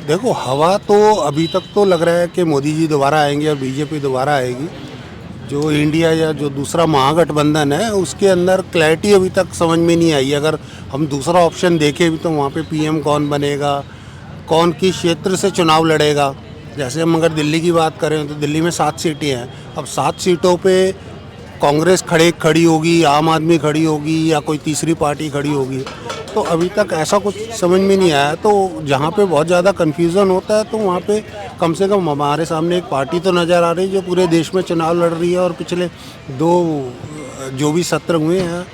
देखो, हवा तो अभी तक तो लग रहा है कि मोदी जी दोबारा आएंगे और बीजेपी दोबारा आएगी। जो इंडिया या जो दूसरा महागठबंधन है उसके अंदर क्लैरिटी अभी तक समझ में नहीं आई। अगर हम दूसरा ऑप्शन देखें भी तो वहाँ पे पीएम कौन बनेगा, कौन किस क्षेत्र से चुनाव लड़ेगा। जैसे हम अगर दिल्ली की बात करें तो दिल्ली में 7 सीटें हैं। अब 7 सीटों पे कांग्रेस खड़ी होगी, आम आदमी खड़ी होगी या कोई तीसरी पार्टी खड़ी होगी। तो अभी तक ऐसा कुछ समझ में नहीं आया। तो जहाँ पे बहुत ज़्यादा कन्फ्यूज़न होता है तो वहाँ पे कम से कम हमारे सामने एक पार्टी तो नज़र आ रही है जो पूरे देश में चुनाव लड़ रही है और पिछले 2 जो भी सत्र हुए हैं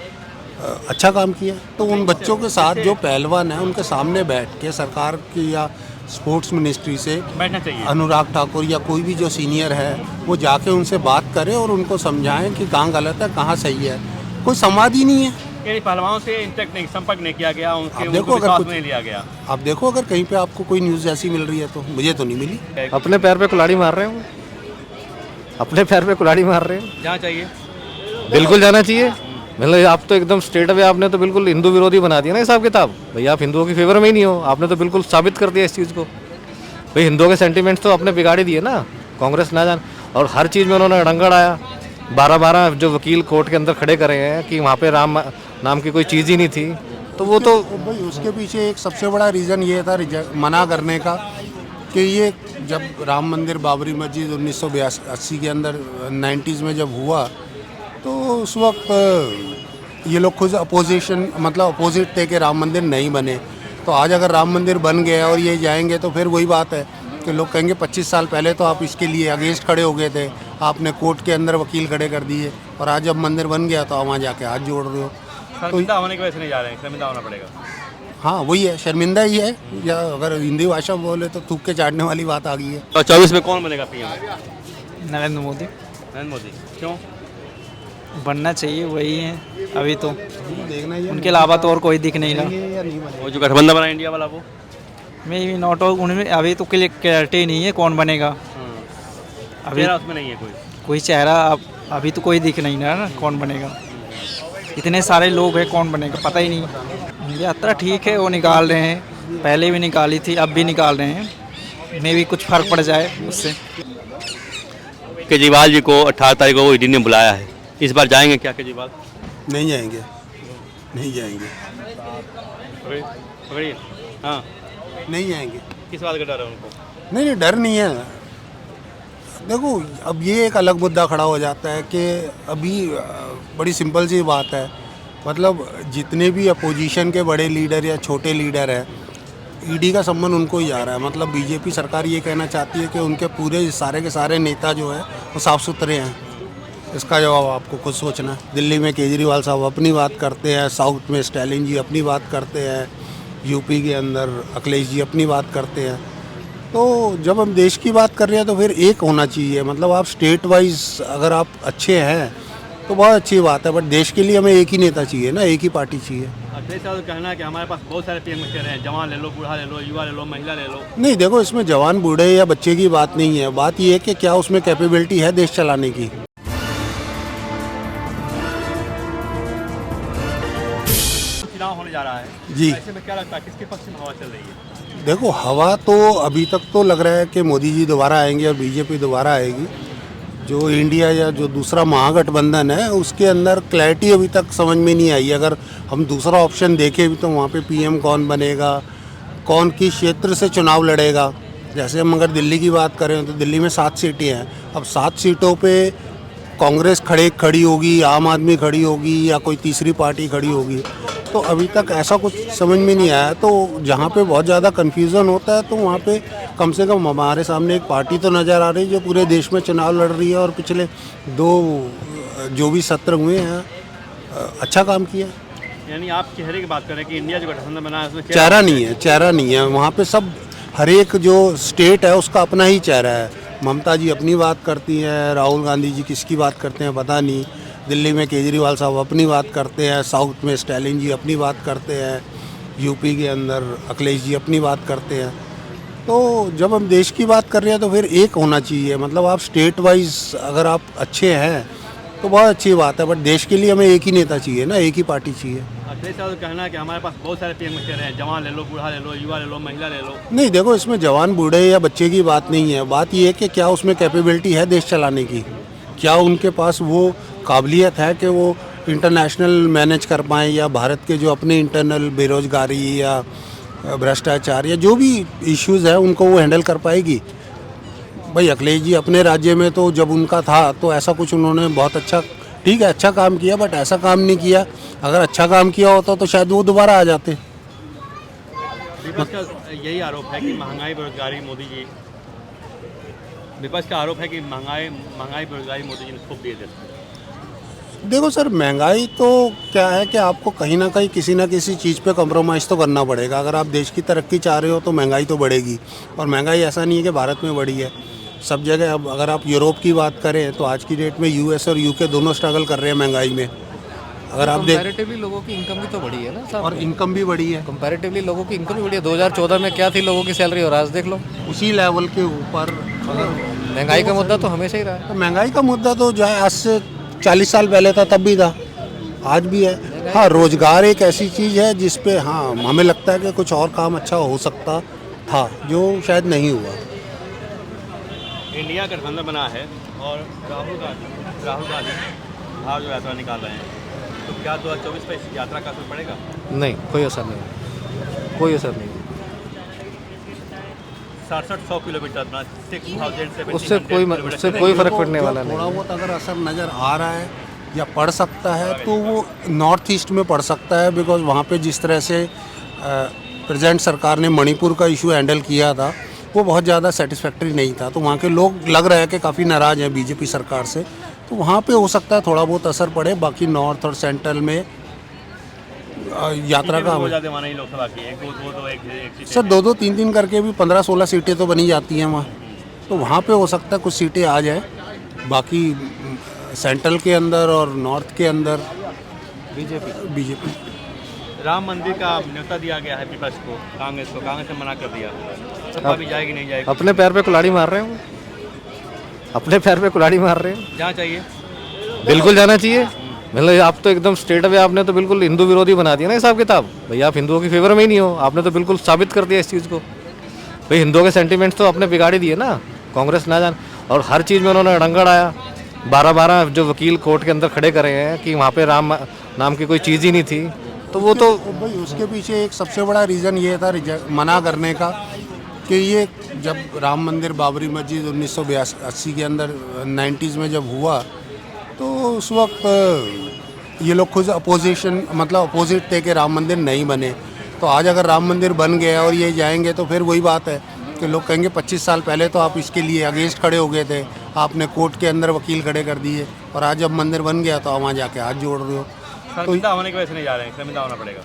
अच्छा काम किया। तो उन बच्चों के साथ जो पहलवान हैं उनके सामने बैठ के सरकार की या स्पोर्ट्स मिनिस्ट्री से बैठना चाहिए, अनुराग ठाकुर या कोई भी जो सीनियर है वो जाके उनसे बात करें और उनको समझाएं कि कहाँ गलत है कहाँ सही है। कोई संवाद ही नहीं है। पहलवानों से इंटरेक्ट नहीं, संपर्क नहीं किया गया, उनके देखो अगर कुछ नहीं लिया गया। आप देखो अगर कहीं पे आपको कोई न्यूज़ ऐसी मिल रही है तो मुझे तो नहीं मिली। अपने पैर पे कुल्हाड़ी मार रहे हो, अपने पैर पे कुल्हाड़ी मार रहे हो। जाना चाहिए, बिल्कुल जाना चाहिए। मतलब आप तो एकदम स्ट्रेट अवे आपने तो बिल्कुल हिंदू विरोधी बना दिया ना हिसाब किताब। भैया आप हिंदुओं की फेवर में ही नहीं हो, आपने तो बिल्कुल साबित कर दिया इस चीज़ को। भाई हिंदुओं के सेंटिमेंट्स तो आपने बिगाड़ ही दिए ना, कांग्रेस ना जान। और हर चीज़ में उन्होंने अड़ंगा अड़ाया। 12 जो वकील कोर्ट के अंदर खड़े करे हैं कि वहाँ पे राम नाम की कोई चीज़ ही नहीं थी। तो वो तो भाई उसके पीछे एक सबसे बड़ा रीज़न ये था मना करने का कि ये जब राम मंदिर बाबरी मस्जिद 1982 के अंदर 90s में जब हुआ तो उस वक्त ये लोग खुद अपोजिशन मतलब अपोजिट थे कि राम मंदिर नहीं बने। तो आज अगर राम मंदिर बन गया और ये जाएंगे तो फिर वही बात है कि लोग कहेंगे 25 साल पहले तो आप इसके लिए अगेंस्ट खड़े हो गए थे, आपने कोर्ट के अंदर वकील खड़े कर दिए और आज जब मंदिर बन गया तो आप वहाँ जाके हाथ जोड़ रहे हो। शर्मिंदा होने की वजह से नहीं जा रहे हैं, शर्मिंदा होना पड़ेगा। हाँ वही है, शर्मिंदा ही है। या अगर हिंदी भाषा बोले तो थूक के चाटने वाली बात आ गई है। तो 24 में कौन बनेगा पीएम? नरेंद्र मोदी। नरेंद्र मोदी क्यों बनना चाहिए, वही है अभी तो, देखना ही है। उनके अलावा तो और कोई दिख नहीं रहा। वो जो गठबंधन बना इंडिया वाला वो मैं भी नॉट उनमें अभी तो क्लैरिटी नहीं है कौन बनेगा। अभी उसमें नहीं है कोई चेहरा अभी तो कोई दिख नहीं रहा ना कौन बनेगा। इतने सारे लोग हैं, कौन बनेगा पता ही नहीं। यात्रा ठीक है, वो निकाल रहे हैं, पहले भी निकाली थी अब भी निकाल रहे हैं। मे भी कुछ फर्क पड़ जाए उससे। केजरीवाल जी को 18 तारीख को ईडी ने बुलाया है, इस बार जाएंगे क्या केजरीवाल? नहीं जाएंगे, नहीं जाएंगे, पकड़िए। हाँ नहीं जाएंगे। किस बात का डर है उनको? नहीं डर नहीं है। देखो अब ये एक अलग मुद्दा खड़ा हो जाता है कि अभी बड़ी सिंपल सी बात है, मतलब जितने भी अपोजिशन के बड़े लीडर या छोटे लीडर हैं ईडी का संबंध उनको ही जा रहा है। मतलब बीजेपी सरकार ये कहना चाहती है कि उनके पूरे सारे के सारे नेता जो है वो साफ़ सुथरे हैं। इसका जवाब आपको खुद सोचना है। दिल्ली में केजरीवाल साहब अपनी बात करते हैं, साउथ में स्टालिन जी अपनी बात करते हैं, यूपी के अंदर अखिलेश जी अपनी बात करते हैं। तो जब हम देश की बात कर रहे हैं तो फिर एक होना चाहिए। मतलब आप स्टेट वाइज अगर आप अच्छे हैं तो बहुत अच्छी बात है, बट देश के लिए हमें एक ही नेता चाहिए ना, एक ही पार्टी चाहिए। कहना है कि हमारे पास बहुत सारे पीएम चेहरे हैं, जवान ले लो, बूढ़ा ले लो, युवा ले लो, महिला ले लो। नहीं देखो, इसमें जवान बूढ़े या बच्चे की बात नहीं है। बात ये है कि क्या उसमें कैपेबिलिटी है देश चलाने की। चुनाव होने जा रहा है जी, ऐसे में क्या लगता है किसके पक्ष में हवा चल रही है? देखो हवा तो अभी तक तो लग रहा है कि मोदी जी दोबारा आएंगे और बीजेपी दोबारा आएगी। जो इंडिया या जो दूसरा महागठबंधन है उसके अंदर क्लैरिटी अभी तक समझ में नहीं आई। अगर हम दूसरा ऑप्शन देखें भी तो वहाँ पे पीएम कौन बनेगा, कौन किस क्षेत्र से चुनाव लड़ेगा। जैसे हम अगर दिल्ली की बात करें तो दिल्ली में 7 सीटें हैं। अब 7 सीटों पे कांग्रेस खड़ी होगी, आम आदमी खड़ी होगी या कोई तीसरी पार्टी खड़ी होगी। तो अभी तक ऐसा कुछ समझ में नहीं आया। तो जहाँ पे बहुत ज़्यादा कन्फ्यूज़न होता है तो वहाँ पे कम से कम हमारे सामने एक पार्टी तो नज़र आ रही है जो पूरे देश में चुनाव लड़ रही है और पिछले 2 जो भी सत्र हुए हैं अच्छा काम किया। यानी आप चेहरे की बात करें कि इंडिया जो गठबंधन बना है उसमें चेहरा नहीं है। वहाँ पे सब हर एक जो स्टेट है उसका अपना ही चेहरा है। ममता जी अपनी बात करती हैं, राहुल गांधी जी किसकी बात करते हैं पता नहीं। दिल्ली में केजरीवाल साहब अपनी बात करते हैं, साउथ में स्टालिन जी अपनी बात करते हैं, यूपी के अंदर अखिलेश जी अपनी बात करते हैं। तो जब हम देश की बात कर रहे हैं तो फिर एक होना चाहिए। मतलब आप स्टेट वाइज अगर आप अच्छे हैं तो बहुत अच्छी बात है, बट देश के लिए हमें एक ही नेता चाहिए ना, एक ही पार्टी चाहिए। तो इस तो कहना है कि हमारे पास बहुत सारे पीएम मिनिस्टर हैं, जवान ले लो, बूढ़ा ले लो, युवा ले लो, महिला ले लो। नहीं देखो, इसमें जवान बूढ़े या बच्चे की बात नहीं है। बात ये है कि क्या उसमें कैपेबिलिटी है देश चलाने की, क्या उनके पास वो काबिलियत है कि वो इंटरनेशनल मैनेज कर पाएँ, या भारत के जो अपने इंटरनल बेरोजगारी या भ्रष्टाचार या जो भी इश्यूज़ है उनको वो हैंडल कर पाएगी। भाई अखिलेश जी अपने राज्य में तो जब उनका था तो ऐसा कुछ उन्होंने बहुत अच्छा, ठीक है अच्छा काम किया, बट ऐसा काम नहीं किया। अगर अच्छा काम किया होता तो शायद वो दोबारा आ जाते। विपक्ष का यही आरोप है कि महंगाई बेरोजगारी मोदी जी, विपक्ष का आरोप है कि महंगाई बेरोजगारी मोदी जी ने खूब दिए थे। देखो सर, महंगाई तो क्या है कि आपको कहीं ना कहीं किसी ना किसी चीज़ पे कॉम्प्रोमाइज़ तो करना पड़ेगा। अगर आप देश की तरक्की चाह रहे हो तो महंगाई तो बढ़ेगी, और महंगाई ऐसा नहीं है कि भारत में बढ़ी है, सब जगह। अब अगर आप यूरोप की बात करें तो आज की डेट में यूएस और यूके दोनों स्ट्रगल कर रहे हैं महंगाई में। अगर आप देख, कंपैरेटिवली लोगों की इनकम भी तो बढ़ी है ना साहब, और इनकम भी बढ़ी है। कंपैरेटिवली लोगों की इनकम भी बढ़ी है। 2014 में क्या थी लोगों की सैलरी और आज देख लो। उसी लेवल के ऊपर महंगाई का मुद्दा तो हमेशा ही रहा है। तो महंगाई का मुद्दा तो जो है आज से 40 साल पहले था, तब भी था, आज भी है। हाँ, रोजगार एक ऐसी चीज़ है जिस पे हाँ हमें लगता है कि कुछ और काम अच्छा हो सकता था जो शायद नहीं हुआ। इंडिया गठबंधन बना है और राहुल गांधी बाहर जो यात्रा निकाल रहे हैं, तो क्या 2024 पर इस यात्रा का असर पड़ेगा? नहीं, कोई असर नहीं, कोई असर नहीं। 6700 किलोमीटर, 6000 उससे कोई फर्क पड़ने वाला थोड़ा नहीं। बहुत अगर असर नज़र आ रहा है या पड़ सकता है तो वो नॉर्थ ईस्ट में पड़ सकता है, बिकॉज वहाँ पे जिस तरह से प्रेजेंट सरकार ने मणिपुर का इशू हैंडल किया था वो बहुत ज़्यादा सेटिस्फैक्ट्री नहीं था। तो वहाँ के लोग लग रहा है कि काफ़ी नाराज़ हैं बीजेपी सरकार से, तो वहाँ पे हो सकता है थोड़ा बहुत असर पड़े। बाकी नॉर्थ और सेंट्रल में यात्रा का लोकसभा की एक सर 2-2, 3-3 करके भी 15-16 सीटें तो बनी जाती हैं वहाँ, तो वहाँ पे हो सकता है कुछ सीटें आ जाए। बाकी सेंट्रल के अंदर और नॉर्थ के अंदर बीजेपी। राम मंदिर का न्योता दिया गया है विपक्ष को, कांग्रेस ने मना कर दिया। सपा भी जाएगी नहीं जाएगी? अपने पैर पे कुल्हाड़ी मार रहे हो, अपने पैर पे कुल्हाड़ी मार रहे हो। जाना चाहिए, बिल्कुल जाना चाहिए। मतलब आप तो एकदम स्ट्रेट अवे आपने तो बिल्कुल हिंदू विरोधी बना दिया ना हिसाब किताब। भैया आप हिंदुओं की फेवर में ही नहीं हो, आपने तो बिल्कुल साबित कर दिया इस चीज़ को। भाई हिंदुओं के सेंटिमेंट्स तो आपने बिगाड़ ही दिए ना, कांग्रेस ना जान। और हर चीज़ में उन्होंने अड़ंगड़ आया। 12-12 जो वकील कोर्ट के अंदर खड़े करे हैं कि वहाँ पे राम नाम की कोई चीज़ ही नहीं थी, तो वो तो भाई उसके पीछे एक सबसे बड़ा रीज़न ये था मना करने का कि ये जब राम मंदिर बाबरी मस्जिद 1982 के अंदर 90s में जब हुआ तो उस वक्त ये लोग खुद अपोजिट थे कि राम मंदिर नहीं बने। तो आज अगर राम मंदिर बन गया और ये जाएंगे तो फिर वही बात है कि लोग कहेंगे 25 साल पहले तो आप इसके लिए अगेंस्ट खड़े हो गए थे, आपने कोर्ट के अंदर वकील खड़े कर दिए, और आज जब मंदिर बन गया तो आप वहाँ जाके हाथ जोड़ रहे हो। शर्मिंदा होने की वजह से नहीं जा रहे हैं, शर्मिंदा होना पड़ेगा।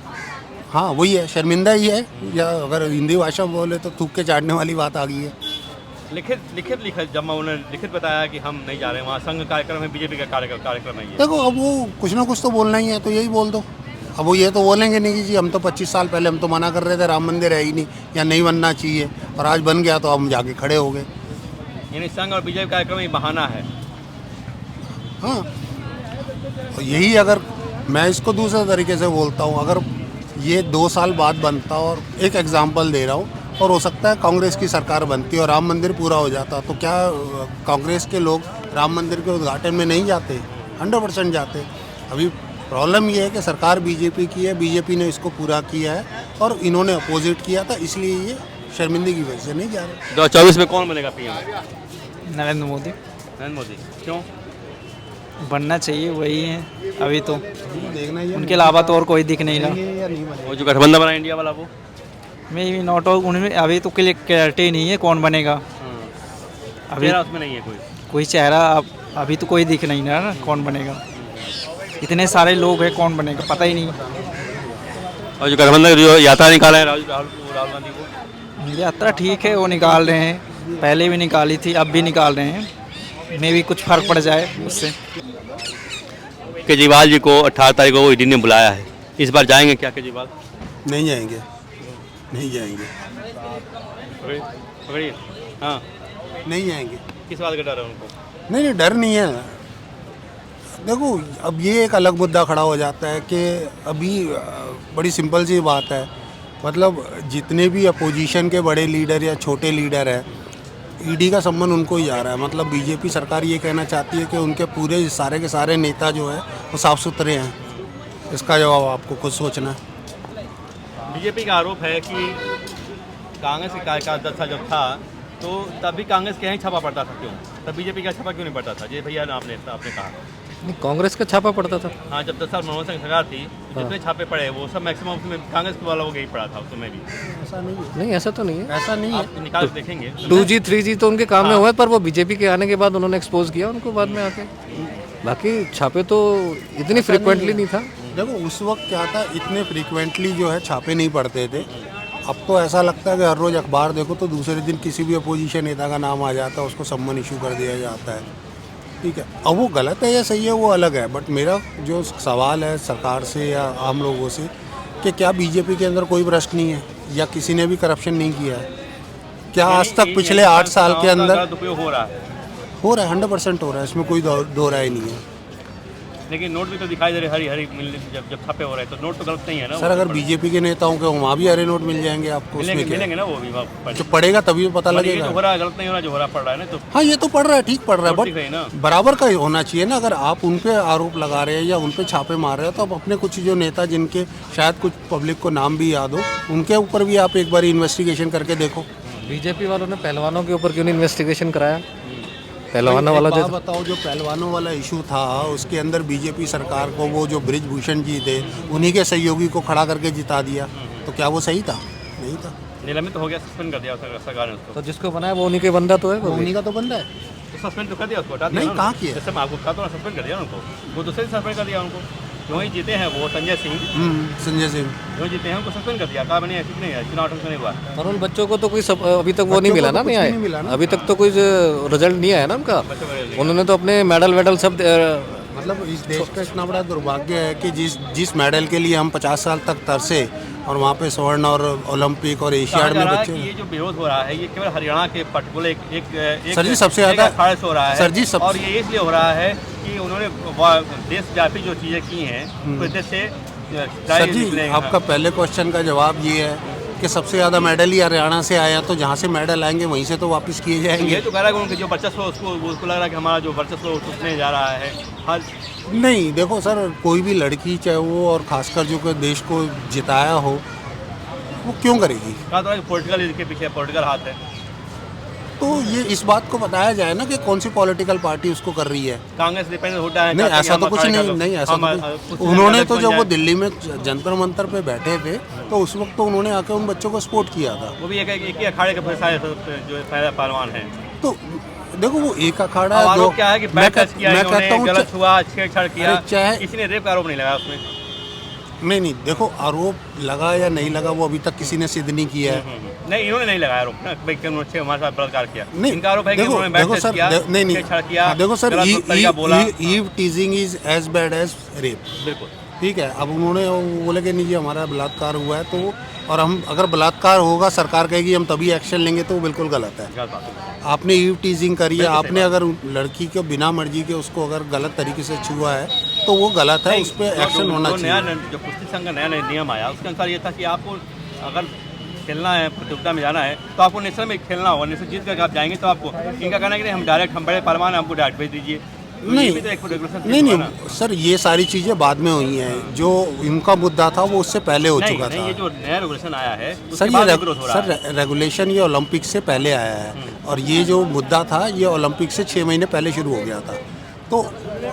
हाँ वही है, शर्मिंदा ही है, या अगर हिंदी भाषा बोले तो थूक के चाटने वाली बात आ गई है। लिखित जब उन्होंने लिखित बताया कि हम नहीं जा रहे हैं, वहाँ संघ कार्यक्रम है, बीजेपी का कार्यक्रम नहीं है। देखो अब वो कुछ ना कुछ तो बोलना ही है, तो यही बोल दो। अब वो ये तो बोलेंगे नहीं कि जी हम तो 25 साल पहले हम तो मना कर रहे थे, राम मंदिर है ही नहीं या नहीं बनना चाहिए, और आज बन गया तो हम जाके खड़े हो गए। यानी संघ और बीजेपी कार्यक्रम ये बहाना है। हाँ, तो यही अगर मैं इसको दूसरे तरीके से बोलता हूँ, अगर ये 2 साल बाद बनता, और एक एग्जांपल दे रहा हूँ, और हो सकता है कांग्रेस की सरकार बनती और राम मंदिर पूरा हो जाता, तो क्या कांग्रेस के लोग राम मंदिर के उद्घाटन में नहीं जाते? 100% जाते। अभी प्रॉब्लम ये है कि सरकार बीजेपी की है, बीजेपी ने इसको पूरा किया है और इन्होंने अपोजिट किया था, इसलिए ये शर्मिंदगी की वजह से नहीं जा रहे। 2024 में कौन बनेगा पीएम? नरेंद्र मोदी। नरेंद्र मोदी क्यों बनना चाहिए, वही है अभी तो, देखना ही है, उनके अलावा तो और कोई दिख नहीं रहा। या नहीं बनेगा। वो जो गठबंधन बना इंडिया वाला वो मैं भी नॉट आउट, उनमें अभी तो क्लैरिटी नहीं है कौन बनेगा। अभी चेहरा उसमें नहीं है कोई चेहरा अभी तो कोई दिख नहीं रहा ना कौन बनेगा। इतने सारे लोग हैं, कौन बनेगा पता ही नहीं। और जो गठबंधन जो यात्रा निकाला है राहुल गांधी को, यात्रा ठीक है, वो निकाल रहे हैं, पहले भी निकाली थी, अब भी निकाल रहे हैं, में भी कुछ फर्क पड़ जाए उससे। केजरीवाल जी को 18 तारीख को ईडी ने बुलाया है, इस बार जाएंगे क्या केजरीवाल? नहीं जाएंगे, नहीं जाएंगे, पकड़िए। हाँ, नहीं जाएंगे। किस बात का डर है उनको? नहीं डर नहीं है। देखो अब ये एक अलग मुद्दा खड़ा हो जाता है कि अभी बड़ी सिंपल सी बात है, मतलब जितने भी अपोजिशन के बड़े लीडर या छोटे लीडर हैं, ईडी का संबंध उनको ही जा रहा है। मतलब बीजेपी सरकार ये कहना चाहती है कि उनके पूरे सारे के सारे नेता जो है वो साफ सुथरे हैं। इसका जवाब आपको खुद सोचना है। बीजेपी का आरोप है कि कांग्रेस के कार्यकाल जब था तो तब भी कांग्रेस के यहाँ छापा पड़ता था, क्यों तब बीजेपी का छापा क्यों नहीं पड़ता था? जी भैया आपने कहा नहीं, कांग्रेस का छापा पड़ता था। हाँ, जब 10 साल मनमोहन सिंह सरकार थी जितने छापे पड़े वो सब मैक्सिमम उसमें कांग्रेस वाला वो यही पड़ा था उस समय भी। ऐसा नहीं है, नहीं ऐसा तो नहीं है। ऐसा नहीं है। आप निकाल के देखेंगे 2G 3G तो उनके काम में हुआ है, पर वो बीजेपी के आने के बाद उन्होंने एक्सपोज किया उनको बाद में आके। बाकी छापे तो इतनी फ्रिक्वेंटली नहीं था। देखो उस वक्त क्या था, इतने फ्रीक्वेंटली जो है छापे नहीं पड़ते थे। अब तो ऐसा लगता है कि हर रोज़ अखबार देखो तो दूसरे दिन किसी भी अपोजिशन नेता का नाम आ जाता है, उसको सम्मन इशू कर दिया जाता है। ठीक है, अब वो गलत है या सही है वो अलग है, बट मेरा जो सवाल है सरकार से या आम लोगों से कि क्या बीजेपी के अंदर कोई भ्रष्ट नहीं है या किसी ने भी करप्शन नहीं किया है? क्या आज तक पिछले 8 साल के अंदर उपयोग हो रहा है? हो रहा है, 100% हो रहा है, इसमें कोई दो राय नहीं है। लेकिन नोट भी तो दिखाई दे रहे हरी जब छापे हो रहे हैं तो नोट तो गलत नहीं है ना। सर अगर बीजेपी के नेताओं के वहाँ भी हरे नोट मिल जाएंगे आपको, उसमें क्या मिलेंगे ना वो भी जो पड़ेगा तभी पता लगेगा। जो हो रहा है गलत नहीं हो रहा, जो हो रहा पड़ रहा है ना। तो हाँ ये तो पड़ रहा है, ठीक पड़ रहा है, ठीक है ना। बट बराबर का होना चाहिए ना। अगर आप उन पे आरोप लगा रहे हैं या उन पे छापे मार रहे हैं तो आप अपने कुछ जो नेता जिनके शायद कुछ पब्लिक को नाम भी याद हो उनके ऊपर भी आप एक बार इन्वेस्टिगेशन करके देखो। बीजेपी वालों ने पहलवानों के ऊपर क्यों नहीं इन्वेस्टिगेशन कराया? पहलवानों वाला जो बताओ, जो पहलवानों वाला इशू था उसके अंदर बीजेपी सरकार को वो जो बृजभूषण जी थे उन्हीं के सहयोगी को खड़ा करके जिता दिया, तो क्या वो सही था? नहीं था। निलंबित तो हो गया, सस्पेंड कर दिया सरकार ने उसको। तो जिसको बनाया वो उन्हीं के बंदा तो है, वो भी। उन्हीं का तो बंदा है। तो सस्पेंड तो कर दिया उसको, हटा दिया नहीं, ना। कहाँ किया? जैसे मैं आपको कहा तो सस्पेंड कर दिया उनको, वो दूसरे दिन सस्पेंड कर दिया उनको। जो ही जीते हैं वो संजय सिंह, संजय सिंह जो जीते हैं उनको सस्पेंड कर दिया, कहा मैंने ऐसी नहीं है, चुनाव नहीं हुआ। और उन बच्चों को तो कोई अभी तक वो नहीं मिला ना, नहीं आया अभी तक तो कोई रिजल्ट नहीं आया ना उनका। उन्होंने तो अपने मेडल सब मतलब इस देश का इतना बड़ा दुर्भाग्य है कि जिस मेडल के लिए हम 50 साल तक तरसे और वहाँ पे स्वर्ण और ओलंपिक और एशियाड में बच्चे, ये जो विरोध हो रहा है ये केवल हरियाणा के पर्टिकुलर एक सर जी सबसे ज़्यादा अखाड़े से हो रहा है सर जी और ये इसलिए हो रहा है कि उन्होंने देशव्यापी जो चीज़ें की हैं उस देश से सर जी आपका पहले क्वेश्चन का जवाब ये है कि सबसे ज़्यादा मेडल ही हरियाणा से आया, तो जहाँ से मेडल आएंगे वहीं से तो वापस किए जाएंगे। ये तो कह रहा है कि जो वर्चस्व उसको लग रहा है कि हमारा जो वर्चस्व उसने जा रहा है हर। नहीं देखो सर, कोई भी लड़की चाहे वो और खासकर जो कि देश को जिताया हो वो क्यों करेगी? कहा तो पॉलिटिकल इसके पीछे पॉलिटिकल हाथ है। तो ये इस बात को बताया जाए ना कि कौन सी पॉलिटिकल पार्टी उसको कर रही है। कांग्रेस डिपेंडेंट होता है। नहीं ऐसा तो कुछ नहीं ऐसा तो उन्होंने तो जब वो दिल्ली में जंतर मंतर पे बैठे थे तो उस वक्त तो उन्होंने आके उन बच्चों को सपोर्ट किया था। वो भी एक ही अखाड़े के जो पहलवान हैं। तो देखो वो एक अखाड़ा है, दो क्या है कि मैं कहता हूँ गलत हुआ, छेड़छाड़ किया, चाहे किसी ने रेप का आरोप नहीं लगाया उसमें। नहीं देखो आरोप लगा या नहीं लगा वो अभी तक किसी ने सिद्ध नहीं किया है। नहीं इन्होंने नहीं लगाया आरोप ना, भाई उन्होंने हमारे साथ बलात्कार किया। नहीं इनका आरोप है कि उन्होंने देखो सर नहीं छेड़छाड़ किया। देखो सर बोला eve teasing is as bad as rape. बिल्कुल ठीक है। अब उन्होंने बोले कि नहीं जी हमारा बलात्कार हुआ है तो, और हम अगर बलात्कार होगा सरकार कहेगी हम तभी एक्शन लेंगे तो वो बिल्कुल गलत है। आपने ईव टीजिंग करी है, आपने अगर लड़की को बिना मर्जी के उसको अगर गलत तरीके से छुआ है तो वो गलत है, उस पर एक्शन होना चाहिए। जो कुश्ती संघ का नया नियम आया उसके अनुसार ये था कि आपको अगर खेलना है, प्रतियोगिता में जाना है तो आपको नेशनल में खेलना होगा, नेशनल जीत करके आप जाएंगे तो आपको। इनका कहना है कि हम बड़े पहलवान हैं, हमको डायरेक्ट भेज दीजिए। नहीं सर ये सारी चीज़ें बाद में हुई हैं, जो इनका मुद्दा था वो उससे पहले हो चुका था। ये जो नया रेगुलेशन आया है सर ये रेगुलेशन ये ओलंपिक से पहले आया है और ये जो मुद्दा था ये ओलंपिक से 6 महीने पहले शुरू हो गया था। तो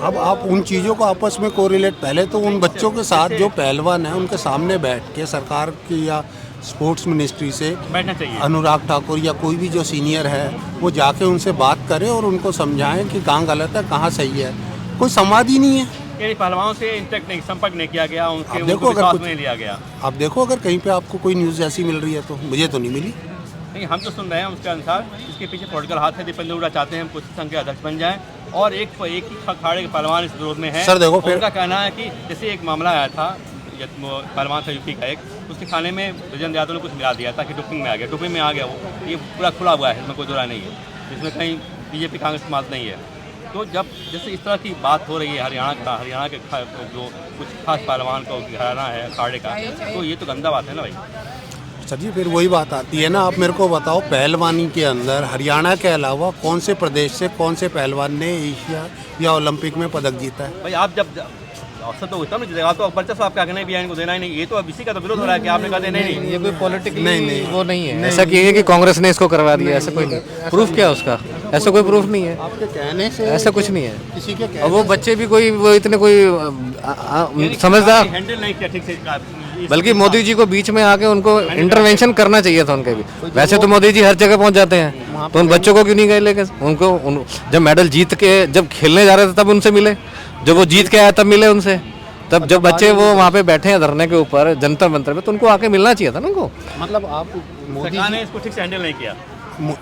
अब आप उन चीज़ों को आपस में कोरिलेट, पहले तो उन बच्चों के साथ जो पहलवान हैं उनके सामने बैठ के सरकार की या स्पोर्ट्स मिनिस्ट्री से बैठना चाहिए, अनुराग ठाकुर या कोई भी जो सीनियर है वो जाके उनसे बात करे और उनको समझाएं कि कहाँ गलत है कहाँ सही है। कोई संवाद ही नहीं है। पहलवानों से इंटरेक्ट नहीं, संपर्क नहीं किया गया, उनके देखो अगर कुछ नहीं लिया गया। आप देखो अगर कहीं पे आपको कोई न्यूज़ ऐसी मिल रही है तो मुझे तो नहीं मिली। नहीं हम तो सुन रहे हैं उसके अनुसार इसके पीछे पॉलिटिकल हाथ है। दीपेंद्र हुड्डा चाहते हैं हम कुश्ती संघ के अध्यक्ष बन जाएं और एक ही अखाड़े के पहलवान इस विरोध में है। सर देखो फिर उनका कहना है कि जैसे एक मामला आया था, पहलवान था यूपी का एक, उसके खाने में विजेंद्र यादव ने कुछ मिला दिया ताकि डोपिंग में आ गया, वो ये पूरा खुला हुआ है, इसमें कोई दो राय नहीं है, इसमें कहीं बीजेपी कांग्रेस की बात नहीं है। तो जब जैसे इस तरह की बात हो रही है हरियाणा के जो कुछ खास पहलवान का घराना है अखाड़े का, तो ये तो गंदा बात है ना भाई। सर जी फिर वही बात आती है ना, आप मेरे को बताओ पहलवानी के अंदर हरियाणा के अलावा कौन से प्रदेश से कौन से पहलवान ने एशिया या ओलंपिक में पदक जीता है? भाई आप जब अवसर तो होता नहीं तो वर्चस्व तो आपका कहना भी है इनको देना ही नहीं, ये तो अब इसी का तो विरोध हो रहा है कि आपने कहा नहीं ये कोई पॉलिटिकल नहीं, वो नहीं है। ऐसा कि है कि कांग्रेस ने इसको करवा दिया, ऐसा कोई नहीं। प्रूफ क्या है उसका? ऐसा कोई प्रूफ नहीं है, आपके कहने से ऐसा कुछ नहीं है। किसी के और वो बच्चे भी कोई वो इतने कोई समझदार, हैंडल नहीं किया ठीक से। बल्कि मोदी जी को बीच में आके उनको इंटरवेंशन करना चाहिए था उनके भी। वैसे तो मोदी जी हर जगह पहुंच जाते हैं, तो उन बच्चों को क्यों नहीं गए लेके? जब मेडल जीत के जब खेलने जा रहे थे तब उनसे मिले, जब वो जीत के आए तब मिले उनसे। तब जब बच्चे वो वहाँ पे बैठे हैं धरने के ऊपर जंतर मंतर पे, तो उनको आके मिलना चाहिए था ना उनको। मतलब आप मोदी सरकार ने इसको ठीक से हैंडल नहीं किया।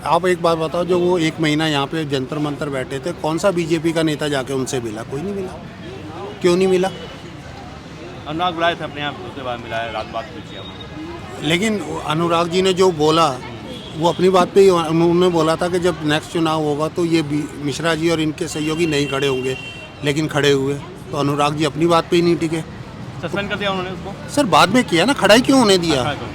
आप एक बात बताओ, जो वो एक महीना यहाँ पे जंतर मंतर बैठे थे, कौन सा बीजेपी का नेता जाके उनसे मिला? कोई नहीं मिला। क्यों नहीं मिला? अनुराग बुलाए थे अपने यहाँ, उसके बाद मिलाया, रात बात पूछी हमने। लेकिन अनुराग जी ने जो बोला वो अपनी बात पे ही उन्होंने बोला था कि जब नेक्स्ट चुनाव होगा तो ये मिश्रा जी और इनके सहयोगी नहीं खड़े होंगे, लेकिन खड़े हुए। तो अनुराग जी अपनी बात पे ही नहीं टिके। सस्पेंड कर दिया उन्होंने उसको। सर बाद में किया ना, खड़ा ही क्यों होने दिया? अच्छा,